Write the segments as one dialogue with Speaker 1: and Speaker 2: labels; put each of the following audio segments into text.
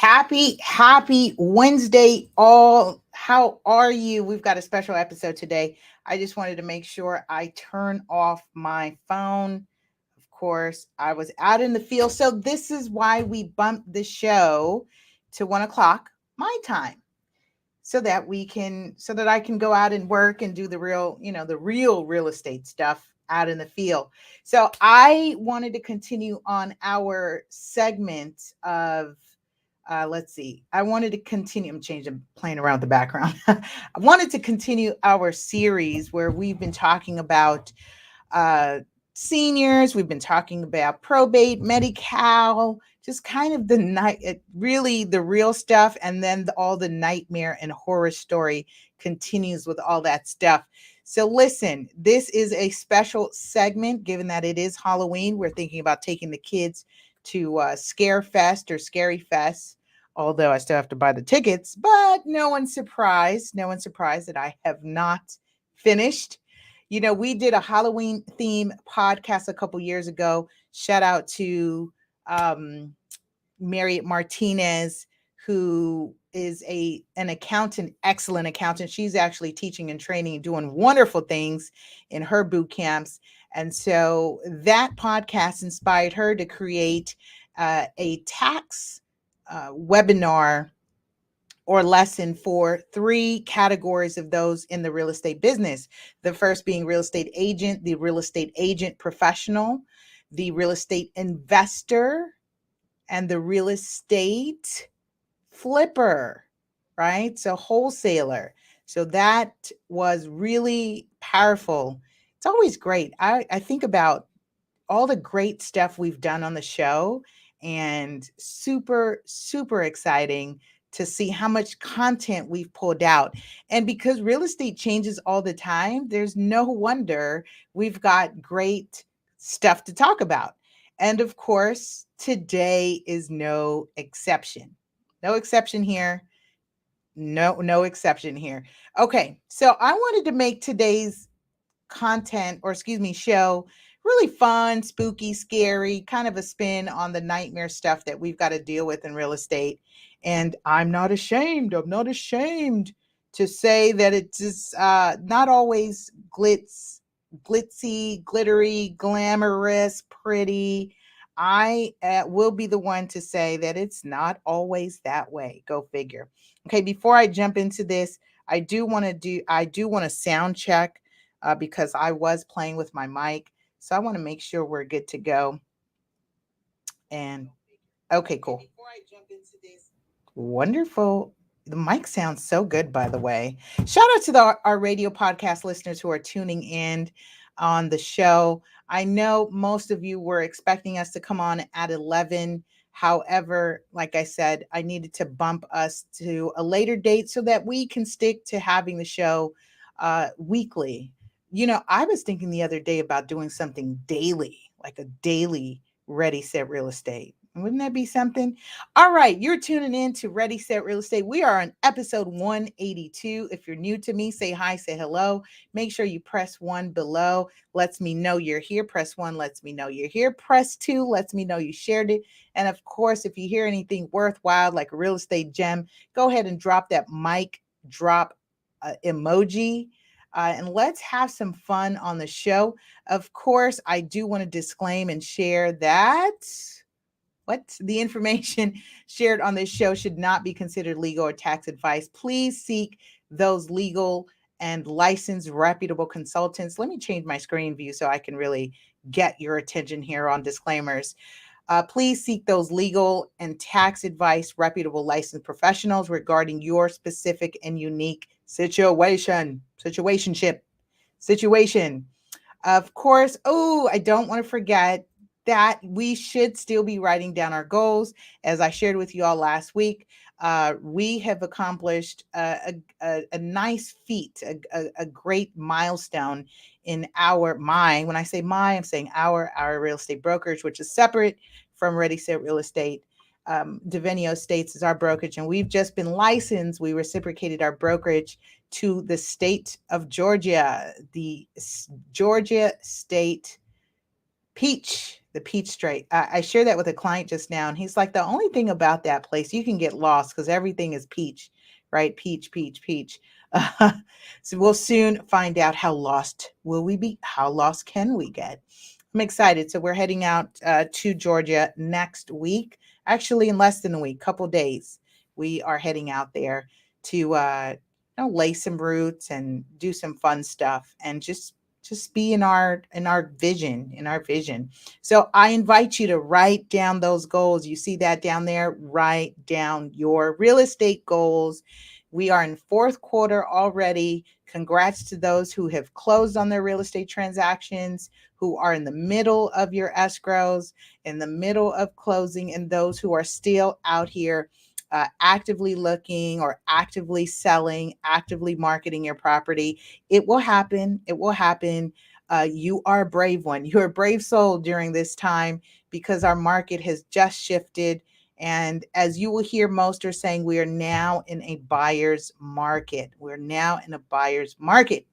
Speaker 1: Happy Wednesday, all. How are you? We've got a special episode today. I just wanted to make sure I turn off my phone. Of course, I was out in the field. So, this is why we bumped the show to 1 o'clock my time so that I can go out and work and do the real, the real estate stuff out in the field. So, I wanted to continue on our segment of let's see. I wanted to continue. I'm changing, playing around with the background. I wanted to continue our series where we've been talking about uh, seniors. We've been talking about probate, Medi-Cal, just kind of really the real stuff. And then all the nightmare and horror story continues with all that stuff. So listen, this is a special segment, given that it is Halloween. We're thinking about taking the kids to Scare Fest or Scary Fest, although I still have to buy the tickets, but no one's surprised. No one's surprised that I have not finished. We did a Halloween theme podcast a couple years ago. Shout out to Marriott Martinez, who is an accountant, excellent accountant. She's actually teaching and training and doing wonderful things in her boot camps. And so that podcast inspired her to create a tax webinar or lesson for 3 categories of those in the real estate business. The first being real estate agent, the real estate agent professional, the real estate investor, and the real estate flipper, right? So wholesaler. So that was really powerful. It's always great. I think about all the great stuff we've done on the show, and super, super exciting to see how much content we've pulled out. And because real estate changes all the time, there's no wonder we've got great stuff to talk about. And of course, today is no exception. No exception here. No exception here. Okay, so I wanted to make today's show really fun, spooky, scary, kind of a spin on the nightmare stuff that we've got to deal with in real estate. And I'm not ashamed. I'm not ashamed to say that it's just not always glitzy, glittery, glamorous, pretty. I will be the one to say that it's not always that way. Go figure. Okay, before I jump into this, I do want to sound check because I was playing with my mic. So I want to make sure we're good to go. And okay, cool. Wonderful. The mic sounds so good, by the way. Shout out to our radio podcast listeners who are tuning in on the show. I know most of you were expecting us to come on at 11. However, like I said, I needed to bump us to a later date so that we can stick to having the show weekly. I was thinking the other day about doing something daily, like a daily Ready, Set, Real Estate. Wouldn't that be something? All right, you're tuning in to Ready, Set, Real Estate. We are on episode 182. If you're new to me, say hi, say hello. Make sure you press 1 below. Lets me know you're here. Press 1 lets me know you're here. Press 2 lets me know you shared it. And of course, if you hear anything worthwhile, like a real estate gem, go ahead and drop that mic drop emoji. And let's have some fun on the show. Of course, I do want to disclaim and share that the information shared on this show should not be considered legal or tax advice. Please seek those legal and licensed reputable consultants. Let me change my screen view so I can really get your attention here on disclaimers. Please seek those legal and tax advice, reputable licensed professionals regarding your specific and unique situation. Of course, I don't want to forget that we should still be writing down our goals. As I shared with you all last week, we have accomplished a nice feat, a great milestone in when I say I'm saying our real estate brokerage, which is separate from Ready, Set, Real Estate. Devenio Estates is our brokerage, and we've just been licensed. We reciprocated our brokerage to the state of Georgia, the Georgia State Peach, the Peach Strait. I shared that with a client just now, and he's like, the only thing about that place, you can get lost because everything is peach, right? Peach, peach, peach. So we'll soon find out how lost will we be? How lost can we get? I'm excited. So we're heading out to Georgia next week. Actually, in less than a week, couple days, we are heading out there to lay some roots and do some fun stuff, and just be in our vision. So I invite you to write down those goals. You see that down there? Write down your real estate goals. We are in fourth quarter already. Congrats to those who have closed on their real estate transactions, who are in the middle of your escrows, in the middle of closing, and those who are still out here actively looking or actively selling, actively marketing your property. It will happen. It will happen. You are a brave one. You're a brave soul during this time because our market has just shifted. And as you will hear, most are saying we are now in a buyer's market. We're now in a buyer's market.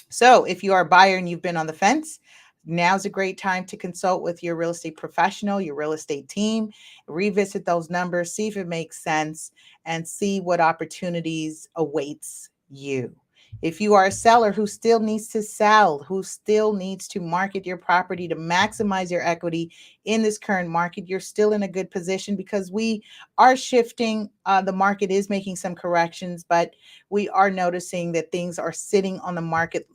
Speaker 1: So if you are a buyer and you've been on the fence, now's a great time to consult with your real estate professional, your real estate team, revisit those numbers, see if it makes sense, and see what opportunities awaits you. If you are a seller who still needs to sell, who still needs to market your property to maximize your equity in this current market, you're still in a good position because we are shifting. The market is making some corrections, but we are noticing that things are sitting on the market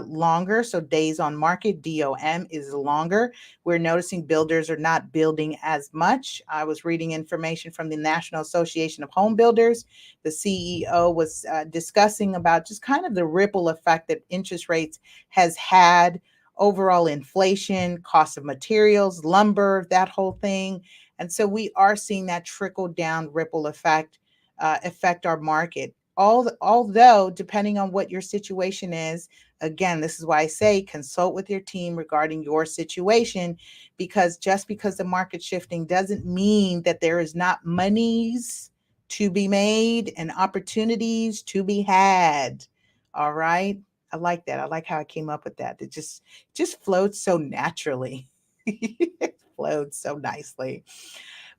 Speaker 1: longer. So days on market, DOM, is longer. We're noticing builders are not building as much. I was reading information from the National Association of Home Builders. The CEO was discussing about just kind of the ripple effect that interest rates has had, overall inflation, cost of materials, lumber, that whole thing. And so we are seeing that trickle down ripple effect affect our market. Although, depending on what your situation is, again, this is why I say consult with your team regarding your situation, because just because the market's shifting doesn't mean that there is not monies to be made and opportunities to be had. All right. I like that. I like how I came up with that. It just floats so naturally. It flows so nicely.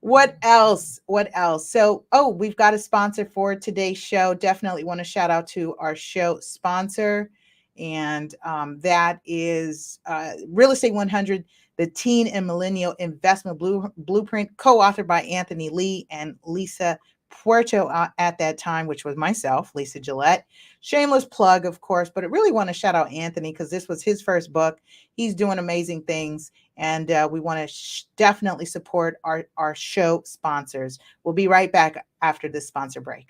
Speaker 1: What else? What else? So, oh, we've got a sponsor for today's show. Definitely want to shout out to our show sponsor, and that is Real Estate 100, the Teen and Millennial Investment Blueprint, co-authored by Anthony Lee and Lisa Puerto at that time, which was myself, Lisa Gillett. Shameless plug, of course, but I really want to shout out Anthony because this was his first book. He's doing amazing things, and we want to definitely support our show sponsors. We'll be right back after this sponsor break.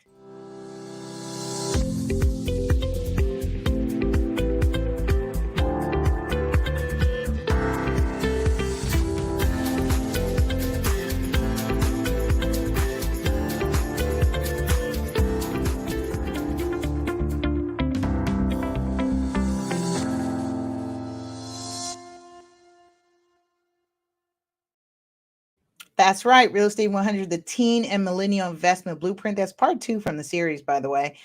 Speaker 1: That's right. Real Estate 100, the Teen and Millennial Investment Blueprint. That's part two from the series, by the way.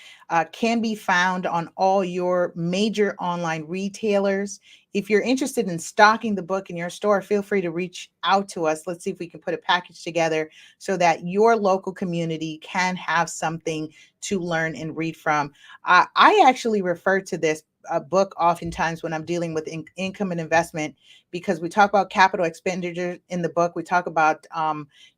Speaker 1: Can be found on all your major online retailers. If you're interested in stocking the book in your store, feel free to reach out to us. Let's see if we can put a package together so that your local community can have something to learn and read from. I actually refer to this book oftentimes when I'm dealing with income and investment, because we talk about capital expenditure in the book. We talk about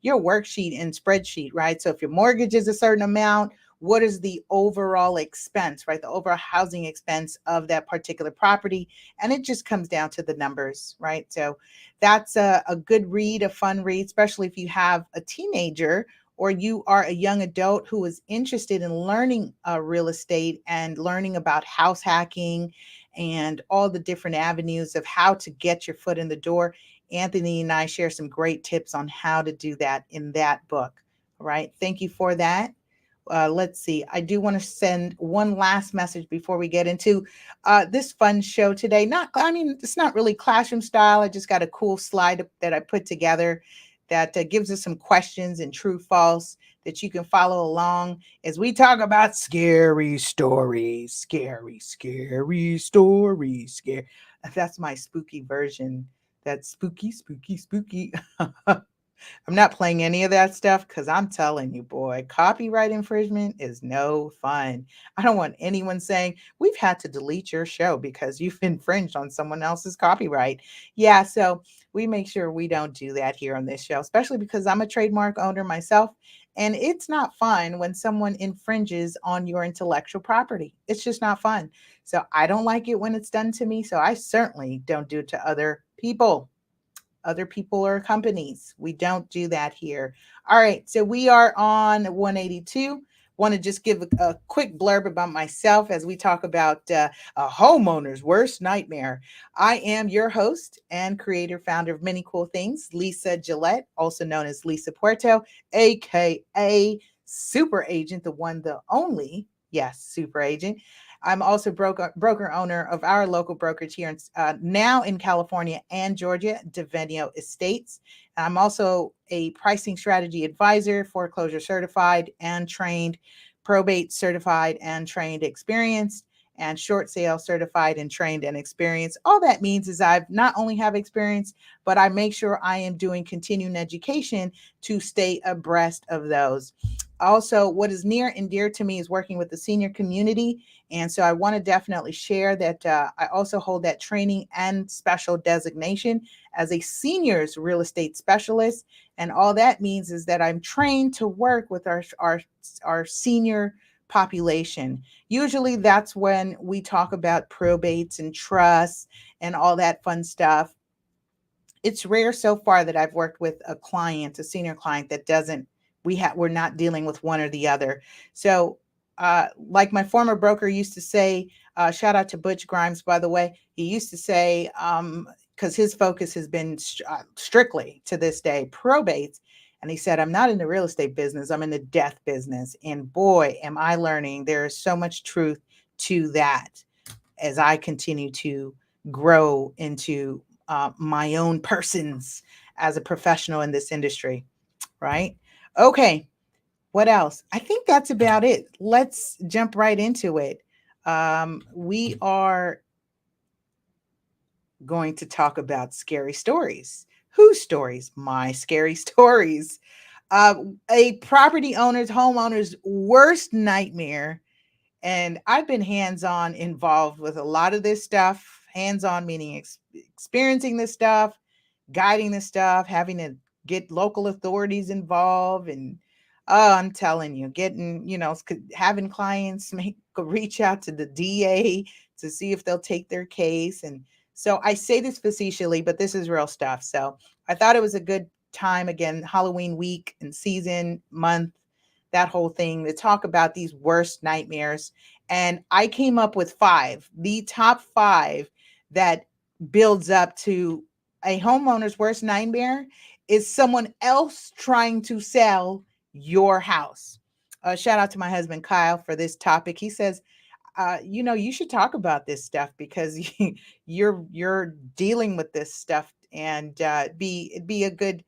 Speaker 1: your worksheet and spreadsheet, right? So if your mortgage is a certain amount, what is the overall expense, right? The overall housing expense of that particular property. And it just comes down to the numbers, right? So that's a good read, a fun read, especially if you have a teenager or you are a young adult who is interested in learning real estate and learning about house hacking and all the different avenues of how to get your foot in the door. Anthony and I share some great tips on how to do that in that book. All right. Thank you for that. Let's see. I do want to send one last message before we get into this fun show today. It's not really classroom style. I just got a cool slide that I put together that gives us some questions and true false that you can follow along as we talk about scary stories. Scary stories. That's my spooky version That's spooky, spooky, spooky. I'm not playing any of that stuff because I'm telling you, boy, copyright infringement is no fun. I don't want anyone saying, we've had to delete your show because you've infringed on someone else's copyright. Yeah, so we make sure we don't do that here on this show, especially because I'm a trademark owner myself. And it's not fun when someone infringes on your intellectual property. It's just not fun. So I don't like it when it's done to me. So I certainly don't do it to other people or companies. We don't do that here. All right, so we are on 182. Want to just give a quick blurb about myself as we talk about a homeowner's worst nightmare. I am your host and creator, founder of many cool things, Lisa Gillett, also known as Lisa Puerto, aka Super Agent, the one, the only, yes, Super Agent. I'm also broker owner of our local brokerage here now in California and Georgia, Devenio Estates. I'm also a pricing strategy advisor, foreclosure certified and trained, probate certified and trained, experienced, and short sale certified and trained and experienced. All that means is I've not only have experience, but I make sure I am doing continuing education to stay abreast of those. Also, what is near and dear to me is working with the senior community. And so I want to definitely share that I also hold that training and special designation as a seniors real estate specialist. And all that means is that I'm trained to work with our senior population. Usually that's when we talk about probates and trusts and all that fun stuff. It's rare so far that I've worked with a client, a senior client that doesn't we're not dealing with one or the other. So like my former broker used to say, shout out to Butch Grimes, by the way, he used to say, because his focus has been strictly to this day probates. And he said, I'm not in the real estate business, I'm in the death business. And boy, am I learning there is so much truth to that as I continue to grow into my own persons as a professional in this industry, right? Okay, what else? I think that's about it. Let's jump right into it. We are going to talk about scary stories. Whose stories? My scary stories. Uh, a property owner's, homeowner's worst nightmare. And I've been hands on involved with a lot of this stuff. Hands on meaning experiencing this stuff, guiding this stuff, having to get local authorities involved. And oh, I'm telling you, getting, having clients reach out to the DA to see if they'll take their case. And so I say this facetiously, but this is real stuff. So I thought it was a good time, again, Halloween week and season, month, that whole thing, to talk about these worst nightmares. And I came up with five, the top five that builds up to a homeowner's worst nightmare is someone else trying to sell your house. Shout out to my husband Kyle for this topic. He says, you should talk about this stuff because you're dealing with this stuff, and it'd be a good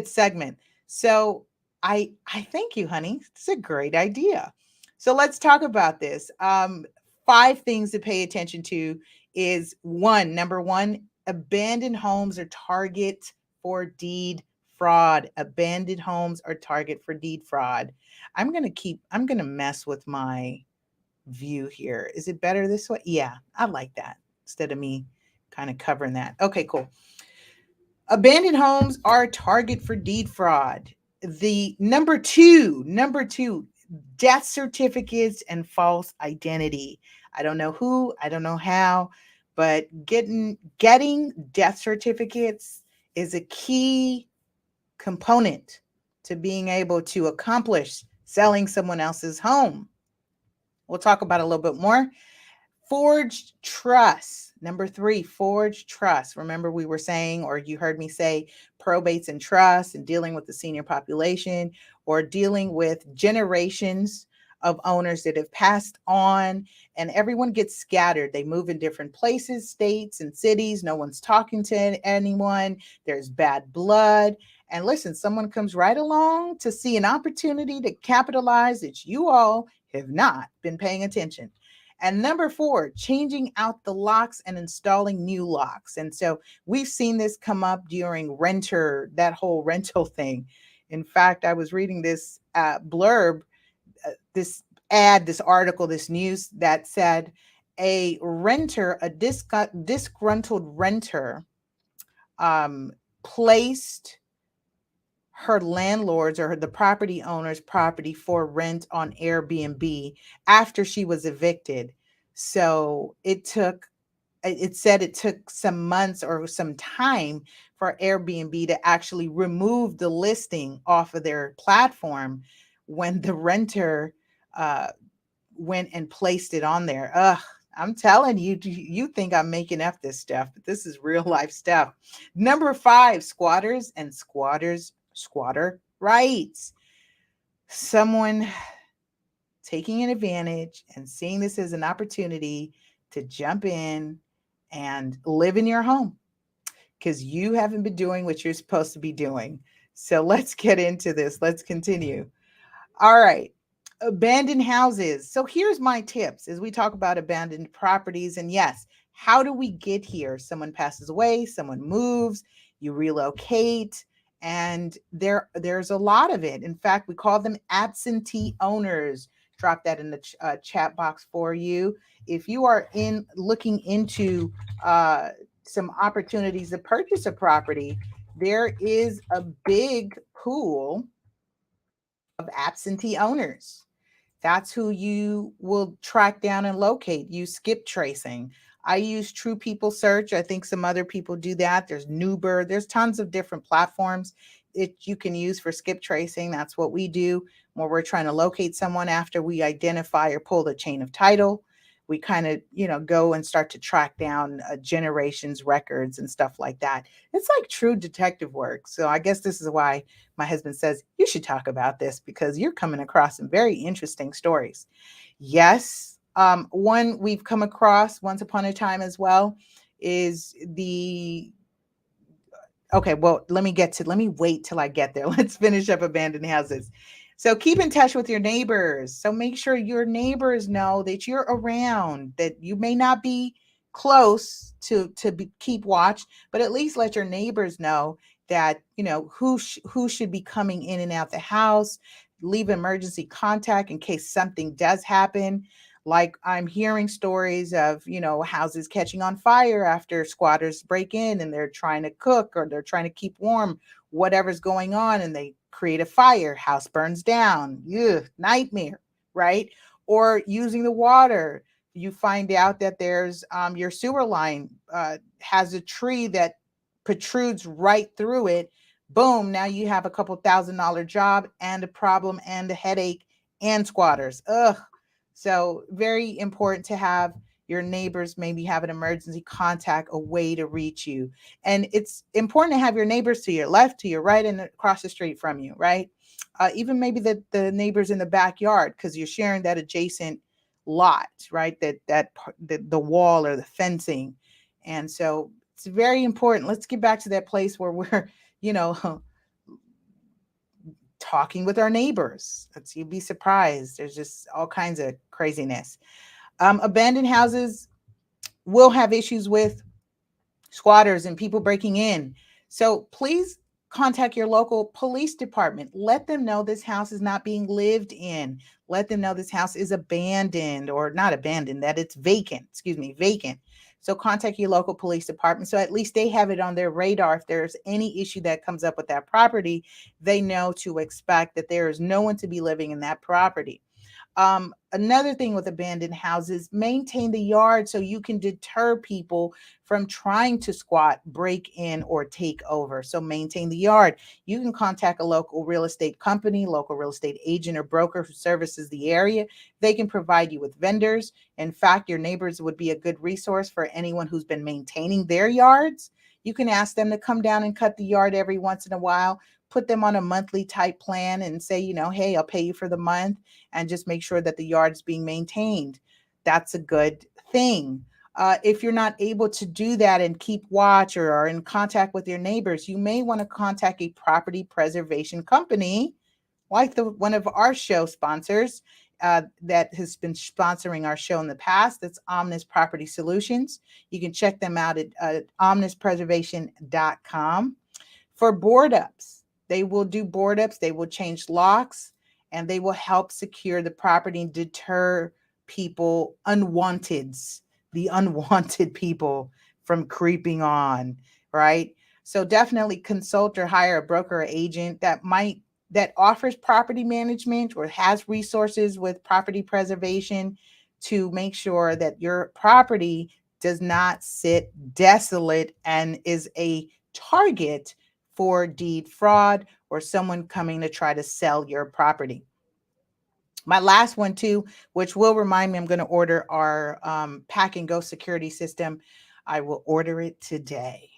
Speaker 1: segment. So I thank you, honey. It's a great idea. So let's talk about this. Five things to pay attention to is number one, abandoned homes are target for deed fraud. Abandoned homes are target for deed fraud. I'm gonna mess with my view here. Is it better this way? Yeah, I like that instead of me kind of covering that. Okay, cool. Abandoned homes are a target for deed fraud. The number two, death certificates and false identity. I don't know who, I don't know how, but getting death certificates is a key component to being able to accomplish selling someone else's home. We'll talk about it a little bit more. Forged trust. Number three, forged trust. Remember, we were saying, or you heard me say, probates and trusts and dealing with the senior population or dealing with generations of owners that have passed on, and everyone gets scattered. They move in different places, states, and cities. No one's talking to anyone. There's bad blood. And listen, someone comes right along to see an opportunity to capitalize that you all have not been paying attention. And number four, changing out the locks and installing new locks. And so we've seen this come up during renter, that whole rental thing. In fact, I was reading this blurb, this ad, this article, this news that said a renter, a disgruntled renter, um, placed her landlord's or the property owner's property for rent on Airbnb after she was evicted. So it said it took some months or some time for Airbnb to actually remove the listing off of their platform when the renter uh, went and placed it on there. Ugh, I'm telling you, you think I'm making up this stuff, but this is real life stuff. Number five, squatters and squatter rights. Someone taking an advantage and seeing this as an opportunity to jump in and live in your home because you haven't been doing what you're supposed to be doing. So let's get into this. Let's continue. All right. Abandoned houses. So here's my tips as we talk about abandoned properties. And yes, how do we get here? Someone passes away, someone moves, you relocate, and there's a lot of it. In fact, we call them absentee owners. Drop that in the chat box for you. If you are in looking into some opportunities to purchase a property, there is a big pool of absentee owners. That's who you will track down and locate. Use skip tracing. I use True People Search. I think some other people do that. There's Newber. There's tons of different platforms that you can use for skip tracing. That's what we do when we're trying to locate someone after we identify or pull the chain of title. We kind of, go and start to track down generations, records, and stuff like that. It's like true detective work. So I guess this is why my husband says you should talk about this because you're coming across some very interesting stories. Yes, one we've come across once upon a time as well is the okay, well, let me wait till I get there. Let's finish up abandoned houses. So keep in touch with your neighbors. So make sure your neighbors know that you're around, that you may not be close keep watch, but at least let your neighbors know that, who should be coming in and out the house. Leave emergency contact in case something does happen. Like I'm hearing stories of, houses catching on fire after squatters break in and they're trying to cook or they're trying to keep warm, whatever's going on, and they create a fire, house burns down. Ugh, nightmare, right? Or using the water, you find out that there's your sewer line has a tree that protrudes right through it. Boom, now you have a couple $1,000 job and a problem and a headache and squatters. Ugh. So very important to have your neighbors maybe have an emergency contact, a way to reach you. And it's important to have your neighbors to your left, to your right, and across the street from you, right? Even maybe the neighbors in the backyard, because you're sharing that adjacent lot, right? The wall or the fencing. And so it's very important. Let's get back to that place where we're, you know, talking with our neighbors. You'd be surprised. There's just all kinds of craziness. Abandoned houses will have issues with squatters and people breaking in. So please contact your local police department. Let them know this house is not being lived in. Let them know this house is abandoned, or not abandoned, that it's vacant. Excuse me, vacant. So contact your local police department so at least they have it on their radar. If there's any issue that comes up with that property, they know to expect that there is no one to be living in that property. Another thing with abandoned houses, maintain the yard so you can deter people from trying to squat, break in, or take over. So maintain the yard. You can contact a local real estate company, local real estate agent or broker who services the area. They can provide you with vendors. In fact, your neighbors would be a good resource for anyone who's been maintaining their yards. You can ask them to come down and cut the yard every once in a while. Put them on a monthly type plan and say, hey, I'll pay you for the month, and just make sure that the yard is being maintained. That's a good thing. If you're not able to do that and keep watch or are in contact with your neighbors, you may want to contact a property preservation company like one of our show sponsors. that has been sponsoring our show in the past. That's Omnis Property Solutions. You can check them out at omnispreservation.com. For board ups, they will do board ups, they will change locks, and they will help secure the property and deter people, the unwanted people from creeping on, right? So definitely consult or hire a broker or agent that offers property management or has resources with property preservation to make sure that your property does not sit desolate and is a target for deed fraud or someone coming to try to sell your property. My last one too, which will remind me, I'm going to order our pack and go security system. I will order it today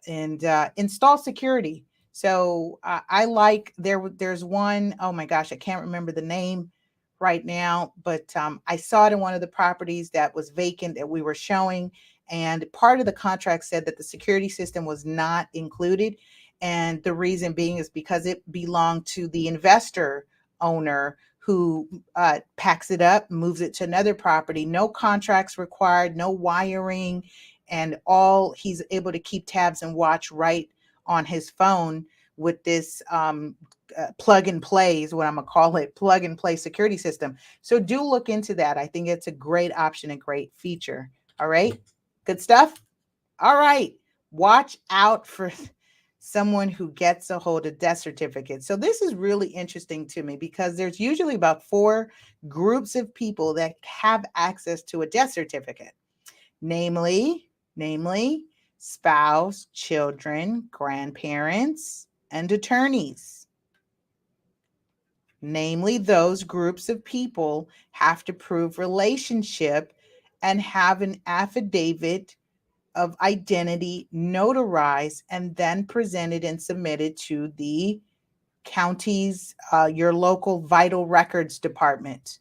Speaker 1: and install security. So I like there's one, oh my gosh, I can't remember the name right now, but I saw it in one of the properties that was vacant that we were showing. And part of the contract said that the security system was not included. And the reason being is because it belonged to the investor owner who packs it up, moves it to another property. No contracts required, no wiring, and all he's able to keep tabs and watch right on his phone with this plug and play is what I'm gonna call it, plug and play security system. So do look into that. I think it's a great option, a great feature. All right, good stuff. All right, watch out for someone who gets a hold of death certificates. So this is really interesting to me because there's usually about 4 groups of people that have access to a death certificate, namely spouse, children, grandparents, and attorneys. Namely, those groups of people have to prove relationship and have an affidavit of identity notarized and then presented and submitted to the county's, your local vital records department.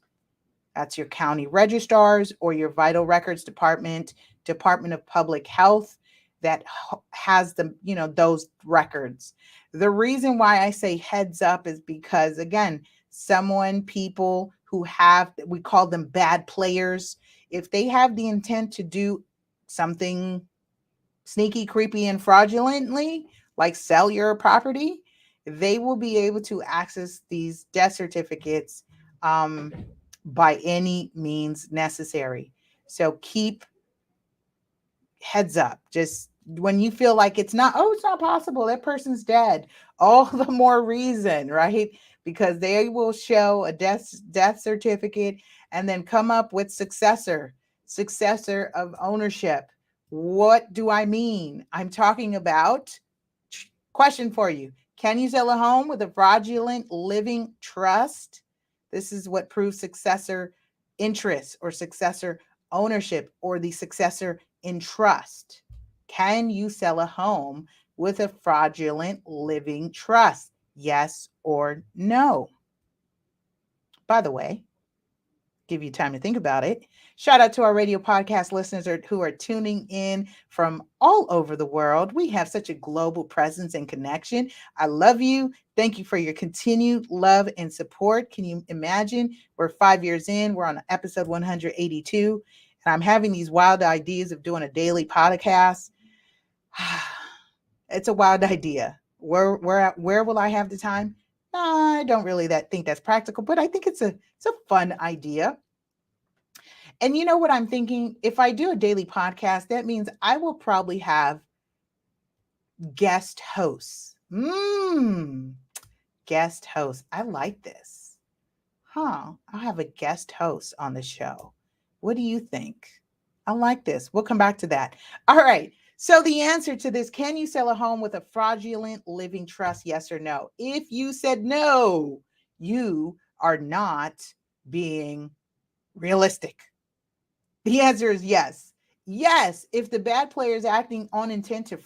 Speaker 1: That's your county registrars or your vital records department, Department of Public Health that has the, those records. The reason why I say heads up is because, again, people who we call them bad players, if they have the intent to do something sneaky, creepy, and fraudulently, like sell your property, they will be able to access these death certificates by any means necessary. So keep heads up. Just when you feel like it's not possible, that person's dead, all the more reason, right? Because they will show a death certificate and then come up with successor of ownership. What do I mean? I'm talking about, question for you. Can you sell a home with a fraudulent living trust? This is what proves successor interest or successor ownership or the successor in trust. Can you sell a home with a fraudulent living trust? Yes or no? By the way, give you time to think about it. Shout out to our radio podcast listeners who are tuning in from all over the world. We have such a global presence and connection. I love you. Thank you for your continued love and support. Can you imagine? We're 5 years in. We're on episode 182. And I'm having these wild ideas of doing a daily podcast. It's a wild idea. Where will I have the time? I don't really think that's practical, but I think it's a fun idea. And you know what I'm thinking? If I do a daily podcast, that means I will probably have guest hosts. Guest hosts. I like this. I'll have a guest host on the show. What do you think? I like this. We'll come back to that. All right. So the answer to this, can you sell a home with a fraudulent living trust? Yes or no? If you said no, you are not being realistic. The answer is yes. Yes, if the bad player is acting on intent to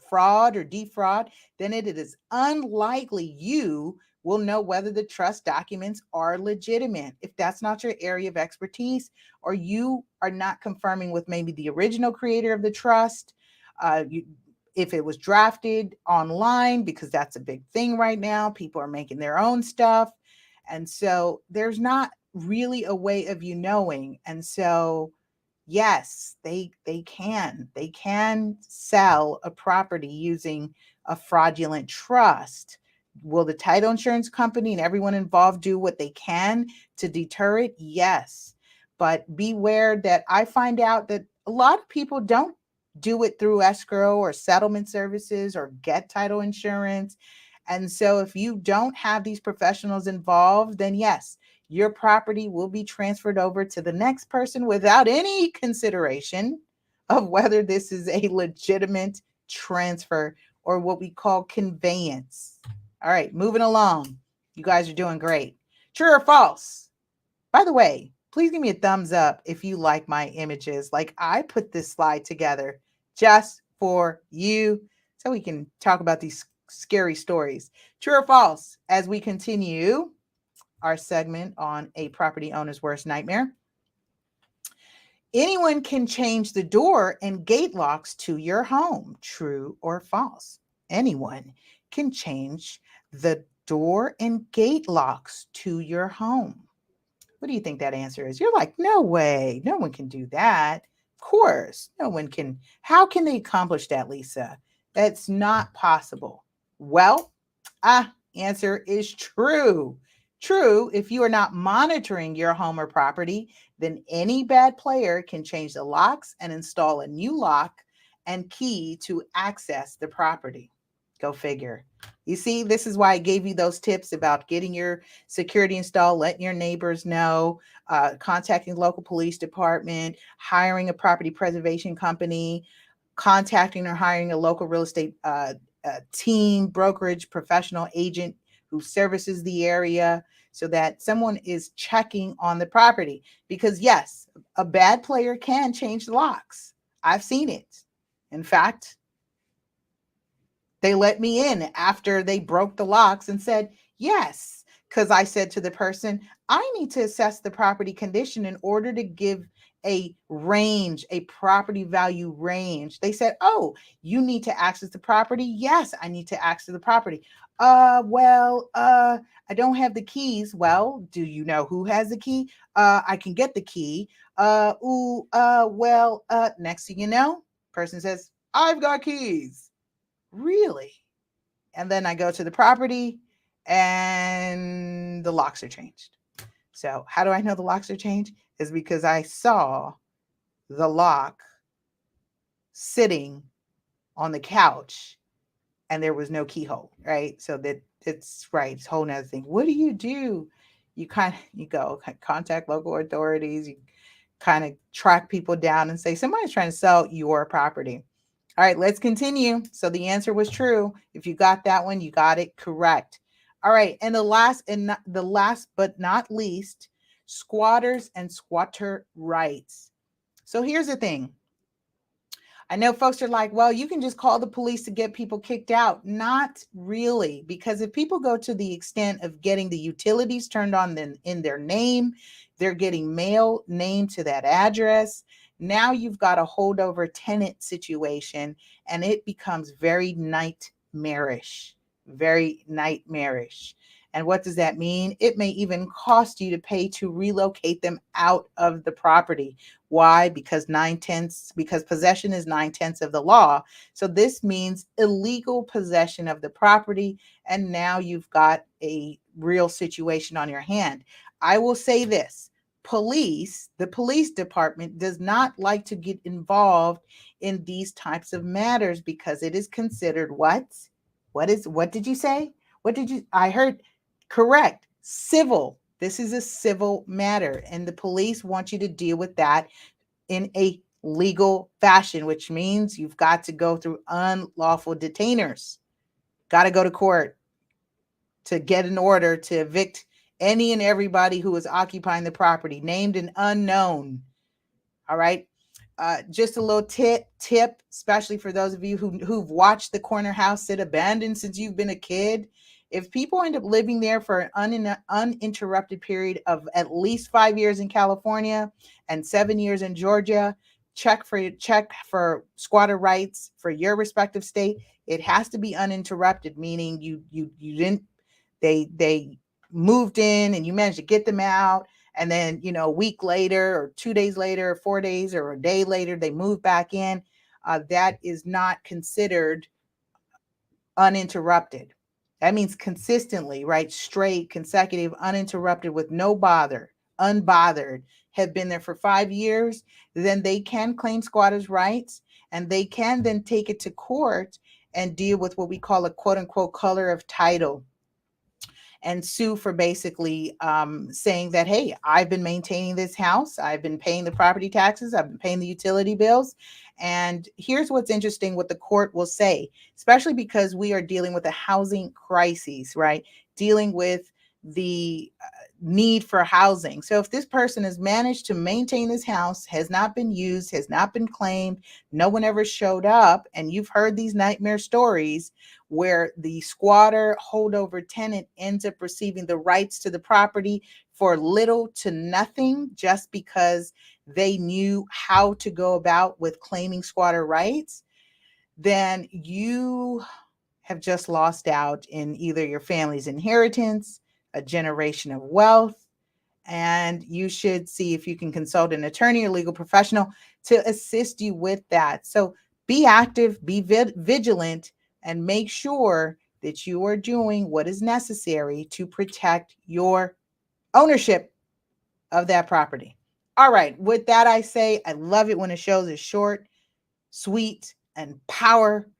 Speaker 1: fraud or defraud, then it is unlikely you will know whether the trust documents are legitimate. If that's not your area of expertise, or you are not confirming with maybe the original creator of the trust, if it was drafted online, because that's a big thing right now, people are making their own stuff. And so there's not really a way of you knowing. And so yes, they can sell a property using a fraudulent trust. Will the title insurance company and everyone involved do what they can to deter it? Yes. But beware that I find out that a lot of people don't do it through escrow or settlement services or get title insurance. And so if you don't have these professionals involved, then yes, your property will be transferred over to the next person without any consideration of whether this is a legitimate transfer or what we call conveyance. All right, moving along. You guys are doing great. True or false? By the way, please give me a thumbs up if you like my images. Like I put this slide together just for you so we can talk about these scary stories. True or false? As we continue our segment on a property owner's worst nightmare. Anyone can change the door and gate locks to your home. True or false? Anyone can change the door and gate locks to your home. What do you think that answer is? You're like, no way. No one can do that. Of course, no one can. How can they accomplish that, Lisa? That's not possible. Well, answer is true. True, if you are not monitoring your home or property, then any bad player can change the locks and install a new lock and key to access the property. Go figure. You see, this is why I gave you those tips about getting your security installed, letting your neighbors know, contacting the local police department, hiring a property preservation company, contacting or hiring a local real estate team, brokerage, professional agent who services the area so that someone is checking on the property. Because yes, a bad player can change the locks. I've seen it. In fact, they let me in after they broke the locks and said, yes, because I said to the person, I need to assess the property condition in order to give a range, a property value range. They said, oh, you need to access the property. Yes, I need to access the property. I don't have the keys. Well, do you know who has the key? I can get the key. Next thing you know, person says, I've got keys. Really? And then I go to the property and the locks are changed. So how do I know the locks are changed? Is because I saw the lock sitting on the couch and there was no keyhole, right? So that it's right. It's a whole nother thing. What do? You go contact local authorities, you kind of track people down and say somebody's trying to sell your property. All right, let's continue. So the answer was true. If you got that one, you got it correct. All right, and the last but not least, squatters and squatter rights. So here's the thing. I know folks are like, well, you can just call the police to get people kicked out. Not really, because if people go to the extent of getting the utilities turned on in their name, they're getting mail named to that address. Now you've got a holdover tenant situation, and it becomes very nightmarish, very nightmarish. And what does that mean? It may even cost you to pay to relocate them out of the property. Why? Because possession is 9/10 of the law. So this means illegal possession of the property. And now you've got a real situation on your hand. I will say this. The police department does not like to get involved in these types of matters because it is considered what? What did you say? I heard correct. Civil. This is a civil matter, and the police want you to deal with that in a legal fashion, which means you've got to go through unlawful detainers. Got to go to court to get an order to evict any and everybody who is occupying the property, named and unknown. All right. Just a little tip, especially for those of you who've watched the corner house sit abandoned since you've been a kid. If people end up living there for an uninterrupted period of at least 5 years in California and 7 years in Georgia, check for squatter rights for your respective state. It has to be uninterrupted, meaning they moved in and you managed to get them out and then, a week later or 2 days later, or 4 days or a day later, they move back in, that is not considered uninterrupted. That means consistently, right? Straight, consecutive, uninterrupted, with no bother, unbothered, have been there for 5 years. Then they can claim squatters' rights, and they can then take it to court and deal with what we call a quote unquote color of title, and sue for basically saying that, hey, I've been maintaining this house, I've been paying the property taxes, I've been paying the utility bills. And here's what's interesting: what the court will say, especially because we are dealing with a housing crisis, right? Dealing with the need for housing. So if this person has managed to maintain this house, has not been used, has not been claimed, no one ever showed up, and you've heard these nightmare stories where the squatter holdover tenant ends up receiving the rights to the property for little to nothing, just because they knew how to go about with claiming squatter rights, then you have just lost out in either your family's inheritance, a generation of wealth, and you should see if you can consult an attorney or legal professional to assist you with that. So be active, be vigilant, and make sure that you are doing what is necessary to protect your ownership of that property. All right, with that, I say I love it when a show is short, sweet, and power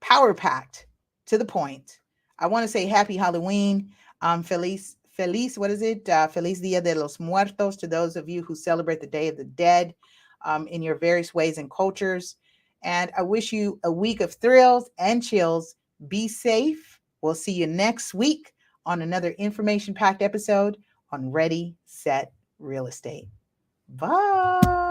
Speaker 1: packed, to the point. I want to say happy Halloween. Feliz, what is it? Feliz Dia de los Muertos to those of you who celebrate the Day of the Dead in your various ways and cultures. And I wish you a week of thrills and chills. Be safe. We'll see you next week on another information packed episode on Ready, Set, Real Estate. Bye.